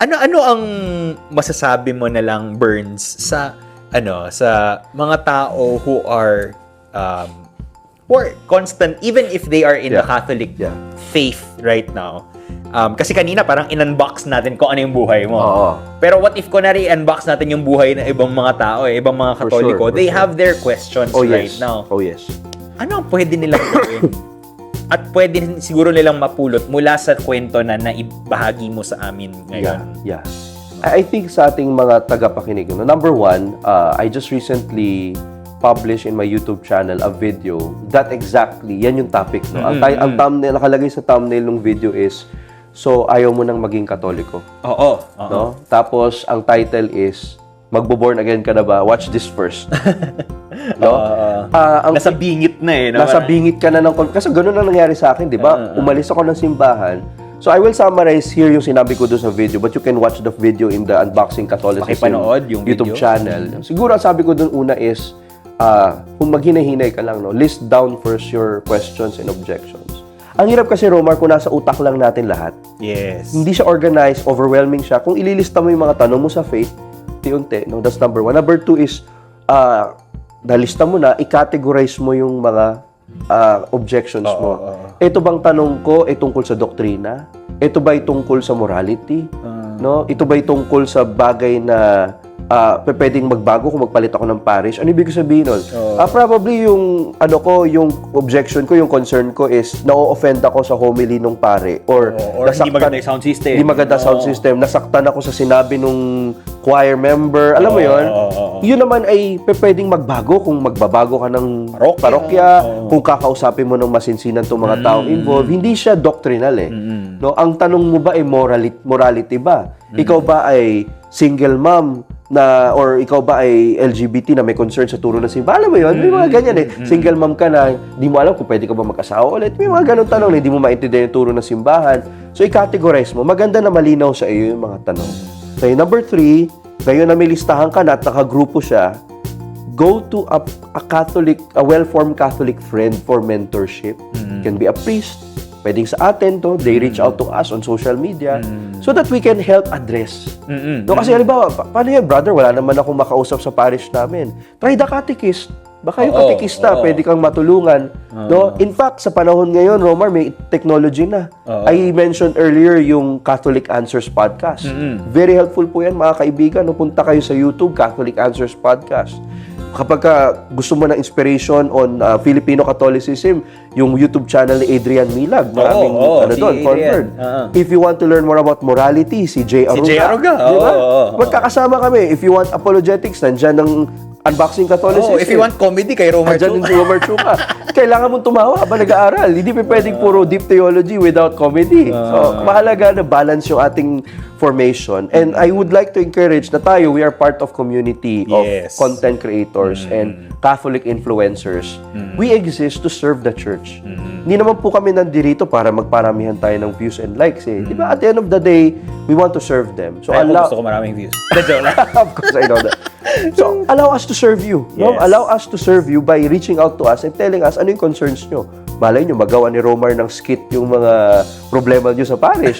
Ano ang masasabi mo na lang, Burns, sa mga tao who are constant, even if they are in the Catholic faith right now. Kasi kanina parang in-unbox natin kung ano yung buhay mo. Pero what if kunwari i-unbox natin yung buhay ng ibang mga tao, ibang mga Katoliko, they have their questions right now. Oh yes. Ano ang pwede nilang gawin? At pwede siguro nilang mapulot mula sa kwento na naibahagi mo sa amin ngayon. Yeah. I think sa ating mga tagapakinig, number one, I just recently published in my YouTube channel a video that exactly, yan yung topic. No? Ang thumbnail, nakalagay sa thumbnail ng video is, so ayaw mo nang maging Katoliko. No? Tapos, ang title is, magbo-born again ka na ba? Watch this first. No? Nasa bingit na eh. Nasa bingit ka na ng... Kasi gano'n ang nangyari sa akin, di ba? Umalis ako ng simbahan. So, I will summarize here yung sinabi ko doon sa video, but you can watch the video in the Unboxing Catholicism Pakipanood yung YouTube video channel. Siguro, ang sabi ko doon una is, kung maghinay-hinay ka lang, no? List down first your questions and objections. Ang hirap kasi, Romar, kung nasa utak lang natin lahat. Yes. Hindi siya organized, overwhelming siya. Kung ililista mo yung mga tanong mo sa faith, unti-unti, no? That's number one. Number two is, nalista mo na, i-categorize mo yung mga objections mo. Ito bang tanong ko ay tungkol sa doktrina? Ito ba ay tungkol sa morality? No? Ito ba ay tungkol sa bagay na pwedeng magbago kung magpalit ako ng parish? Ano ibig sabihin nun? Probably yung yung objection ko, yung concern ko is na-offend ako sa homily nung pare or hindi maganda yung sound system. Hindi maganda sound system. Nasaktan ako sa sinabi nung choir member. Alam mo yun? Yun naman ay pwedeng magbago kung magbabago ka ng parokya, kung kakausapin mo ng masinsinan itong mga taong involved. Hindi siya doctrinal eh. No? Ang tanong mo ba ay morality ba? Ikaw ba ay single mom na or ikaw ba ay LGBT na may concern sa turo ng simbahan? Alam mo yun? May mga ganyan eh. Single mom ka na, di mo alam kung pwede ka ba mag-asawa ulit. May mga ganun tanong na hindi mo maintindihan yung turo ng simbahan. So, i-categorize mo. Maganda na malinaw sa iyo yung mga tanong. So, number 3, ngayon na may listahan ka na at nakagrupo siya, go to a well-formed Catholic friend for mentorship. Can be a priest. Pwedeng sa atin to, they reach out to us on social media so that we can help address. No, kasi halimbawa, paano yan, brother? Wala naman akong makausap sa parish namin. Try the catechist. Baka yung katekista, pwede kang matulungan. No? In fact, sa panahon ngayon, Romar, may technology na. I mentioned earlier yung Catholic Answers Podcast. Very helpful po yan, mga kaibigan. No, punta kayo sa YouTube, Catholic Answers Podcast. Kapag gusto mo ng inspiration on Filipino Catholicism, yung YouTube channel ni Adrian Milag, maraming doon, convert. If you want to learn more about morality, si Jay Aruga. Si Jay Aruga. Diba? Magkakasama kami. If you want apologetics, nandyan ng Unboxing Catholicism. If you want comedy, kay Romar Chuka. Andyan yung Romar Chuka. Kailangan mong tumawa habang nag-aaral. Hindi pwedeng puro deep theology without comedy. So, mahalaga na balance yung ating formation. And I would like to encourage na tayo, we are part of community of content creators and Catholic influencers. We exist to serve the church. Hindi naman po kami nandito para magparamihan tayo ng views and likes. Eh. Di ba? At the end of the day, we want to serve them. So, gusto ko maraming views. Of course, I know that. So, allow us to serve you. No? Allow us to serve you by reaching out to us and telling us ano yung concerns nyo. Malay nyo, magawa ni Romar ng skit yung mga problema nyo sa parish.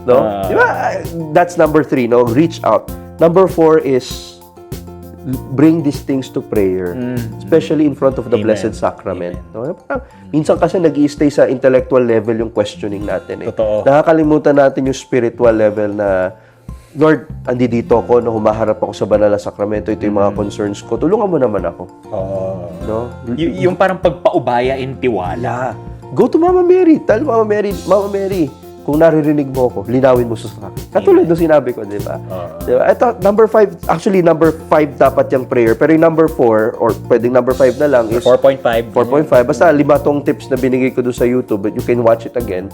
No? Di ba? That's number 3, no? Reach out. Number 4 is bring these things to prayer, especially in front of the Blessed Sacrament. No? Minsan kasi nag-i-stay sa intellectual level yung questioning natin. Eh. Nakakalimutan natin yung spiritual level na, Lord, andi dito ako, no, humaharap ako sa banal na sakramento, ito yung mga concerns ko. Tulungan mo naman ako. No? Yung parang pagpaubaya in tiwala. Go to Mama Mary. Tell Mama Mary, kung naririnig mo ako, linawin mo sa akin. Katulad ng sinabi ko, di ba? Diba? Ito, number 5, actually number 5 dapat yung prayer. Pero yung number 4, or pwedeng number 5 na lang is 4.5. 4.5. Basta 5 tong tips na binigay ko doon sa YouTube, but you can watch it again.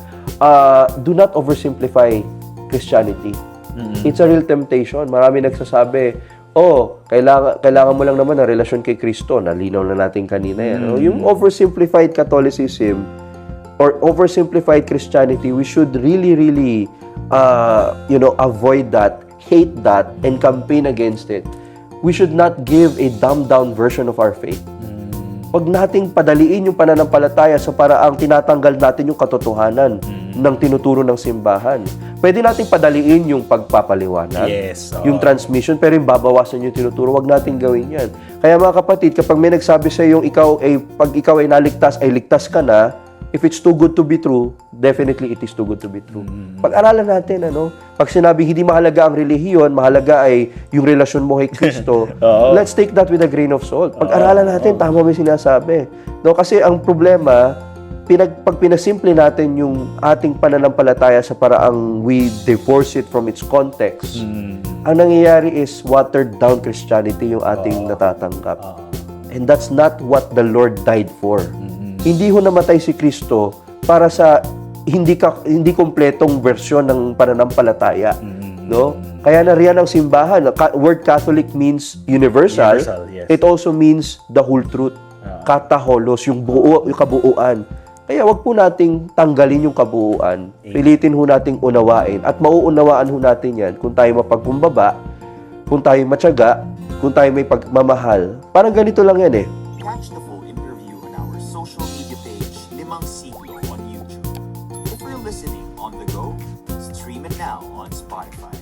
Do not oversimplify Christianity. It's a real temptation. Marami nagsasabi, kailangan mo lang naman ng relasyon kay Kristo. Nalinaw na natin kanina yan. Yung oversimplified Catholicism or oversimplified Christianity, we should really avoid that, hate that, and campaign against it. We should not give a dumbed-down version of our faith. Huwag nating padaliin yung pananampalataya sa paraang tinatanggal natin yung katotohanan ng tinuturo ng simbahan. Pwede nating padaliin yung pagpapaliwanag, Yes. yung transmission, pero yung babawasan yung tinuturo, wag nating gawin yan. Kaya mga kapatid, kapag may nagsabi sa yung pag ikaw ay naligtas, ay ligtas ka na, if it's too good to be true, definitely it is too good to be true. Pag-aralan natin, pag sinabing hindi mahalaga ang relihiyon, mahalaga ay yung relasyon mo kay Kristo, let's take that with a grain of salt. Pag-aralan natin, tama ba yung sinasabi? No, kasi ang problema, pag pinasimple natin yung ating pananampalataya sa paraang we divorce it from its context, ang nangyayari is watered down Christianity yung ating natatanggap. And that's not what the Lord died for. Hindi ho namatay si Kristo para sa hindi kompletong versyon ng pananampalataya, no? Kaya nariyan ang simbahan. Word Catholic means universal. Yes. It also means the whole truth. Kataholos, yung kabuuan. Kaya wag po nating tanggalin yung kabuuan. Pilitin ho nating unawain. At mauunawaan ho natin yan kung tayo mapagkumbaba, kung tayo matyaga, kung tayo may pagmamahal. Parang ganito lang yan eh. Catch the full interview on our social media page, Limang Siglo on YouTube. If you're listening on the go, stream it now on Spotify.